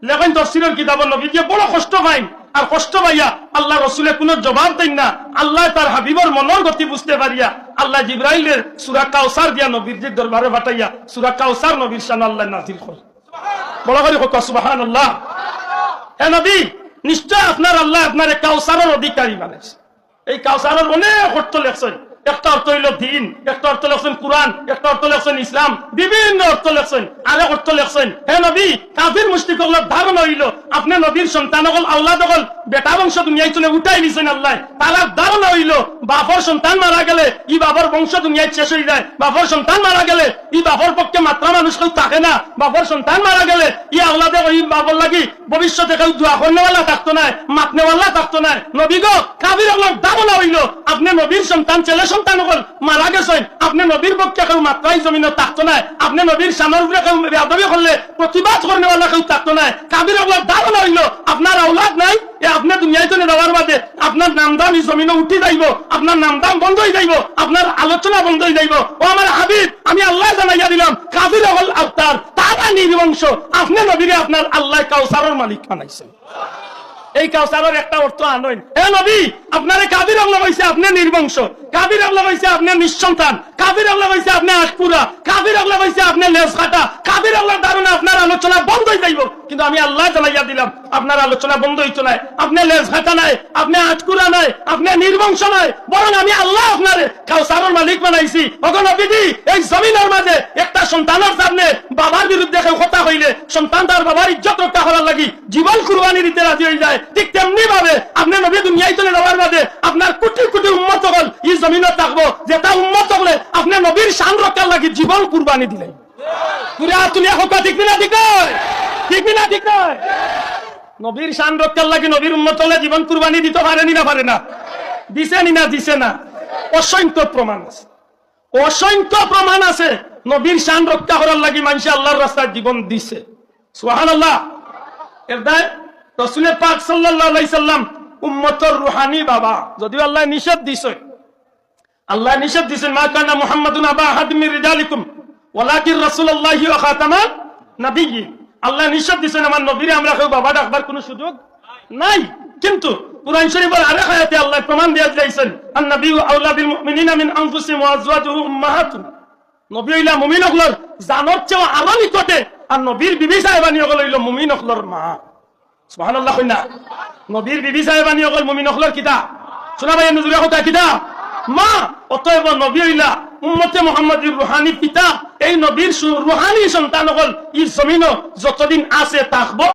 লেখেন তফসিরের কিতাবের নবী দিয়ে বড় কষ্ট পাইন, আর কষ্ট পাইয়া আল্লাহ রসুলে কোনো জবাব দেন না। আল্লাহ তার হাবিবর মনের গতি বুঝতে পারিয়া আল্লাহ জিব্রাইলের সূরা কাউসার দিয়া নবীর দরবারে পাঠাইয়া সূরা কাউসার নবীর শান আল্লাহ নাযিল করে। বলা করে সুবহানাল্লাহ। হে নবী, নিশ্চয় আপনার আল্লাহ আপনার কাউসারের অধিকারী বানাইছে। এই কাউসারের অনেক অর্থ লেখছেন। একটা অর্থ হইল দিন, একটা অর্থ লেখছেন কোরআন, একটা অর্থ লেখছেন ইসলাম, বিভিন্ন অর্থ লেখছেন। আরেক অর্থ লেখছেন, হে নবী, কাফির মুশরিক হলের ধারণা হইল আপনি নবীর সন্তান হল, আওলাদ হল, বেটা বংশ দুনিয়ায় চলে উঠাই নিছেন আল্লাহ। তার ধারণা হইল বাপর সন্তান মারা গেলে ই বাপর বংশ দুনিয়ায় শেষ হয়ে যায়। বাপর সন্তান মারা গেলে ই বাপর পক্ষে মাত্রা মানুষ কেউ থাকে না। বাপর সন্তান মারা গেলে ই আওলাদে ওই বাপর লাগি ভবিষ্যতে কেউ দোয়া করনেওয়ালা থাকতো না, মাতনেওয়ালা থাকতো না। নবী গো, কাফির হলের ধারণা হইল আপনি নবীর সন্তান, ছেলে সন্তান হল মারা গেছেন, আপনি নবীর পক্ষে কেউ মাত্রাই জমিনে থাকতো না। আপনি নবীর সামনের উপরে কেউ বেয়াদবি করলে প্রতিবাদ করনেওয়ালা কেউ থাকতো না। কাফির হলের ধারণা হইল আপনার আওলাদ নাই, আপনি দুনিয়ায় চলে যাওয়ার বাদে আপনার নামদাম এই জমিনে উঠি যাইব, আপনার নামদাম বন্ধ হয়ে যাইব, আপনার আলোচনা বন্ধ হয়ে যাইব। ও আমার হাবিব, আমি আল্লাহ জানাইয়া দিলাম কাফির হল আপনার, তারা নির্বংশ। আপনি নবীরে আপনার আল্লাহ কাউসারের মালিক বানাইছেন। এই কাউসারের একটা অর্থ আনইন, হে নবী, আপনারে কাফির আল্লাহ কইছে আপনি নির্বংশ, কাফির আল্লাহ কইছে আপনি নিঃসন্তান, কাফির আল্লাহ কইছে আপনি আশপুরা, কাফির আল্লাহ কইছে আপনি লেজ কাটা, কাফির আল্লাহর ধারণা আপনার আলোচনা বন্ধ হয়ে যাইব। কিন্তু আমি আল্লাহ জানাইয়া দিলাম আপনার আলোচনা বন্ধ হইতো না। আপনি লেজ কাটা নাই, আপনি আশপুরা নাই, আপনি নির্বংশ নাই, বরং আমি আল্লাহ আপনারে কাউসারের মালিক বানাইছি। ওগো নবীজি, এই জমিনের মাঝে একটা সন্তানের সামনে বাবার বিরুদ্ধে কেউ কথা কইলে সন্তান তার বাবার ইজ্জত রক্ষা করার লাগি জীবন কুরবানি দিতে রাজি হয়ে যায়। ঠিক তেমনি ভাবে আপনি নবী দুনিয়ায় চলে যাওয়ার বাদে আপনার কোটি কোটি উম্মত হল এই জমিনে থাকবো, যেটা উম্মত হলে আপনি নবীর শান রক্ষার লাগি জীবন কুরবানি দিলেন। ঠিক না ঠিক নয়? ঠিক না ঠিক নয়? নবীর শান রক্ষার লাগি নবীর উম্মত হলে জীবন কুরবানি দিতে পারেনি না পারে না? দিছেনি না দিছে না? অসংখ্য প্রমাণ আছে, অসংখ্য প্রমাণ আছে নবীর শান রক্ষা করার লাগি মানুষ আল্লাহর রাস্তায় জীবন দিছে। সুবহানাল্লাহ। এর দায় রাসূল পাক সাল্লাল্লাহু আলাইহি সাল্লাম উম্মতের রূহানি বাবা। যদিও আল্লাহ নিষেধ দিছে, আল্লাহ নিষেধ দিয়েছেন, মা কানা মুহাম্মাদুন আবা আহাদিম মির রিজালিকুম ওয়ালাকিন রাসূলুল্লাহি ওয়া খাতামান নাবিয়্যিন। আল্লাহ নিষেধ দিয়েছেন আমার নবীরে আমরা কেউ বাবা ডাকবার কোনো সুযোগ নাই। কিন্তু কুরআন শরীফের আরেক আয়াতে আল্লাহ প্রমাণ দিয়ে দিয়েছেন, আন নাবিয়্যু আওলা বিল মুমিনিনা মিন আনফুসিহিম ওয়া আজওয়াজুহু উম্মাহাতুহুম। নবী হইলা মুমিন হকলর জানত চেয়ে আরো নিকটে, আর নবীর বিবি সাহেবানি হকল হইল মুমিন হকলর মা। সুবহানাল্লাহ। কইনা নবীর বিবি সাহেবানি হকল মুমিন হকলর কিতা শোনা ভাই, নজরে কথা কিতা মা। অতএব নবী হইলা উম্মতে মুহাম্মাদির রূহানি পিতা। এই নবীর রূহানি সন্তান হল এই জমিন যতদিন আছে থাকবো।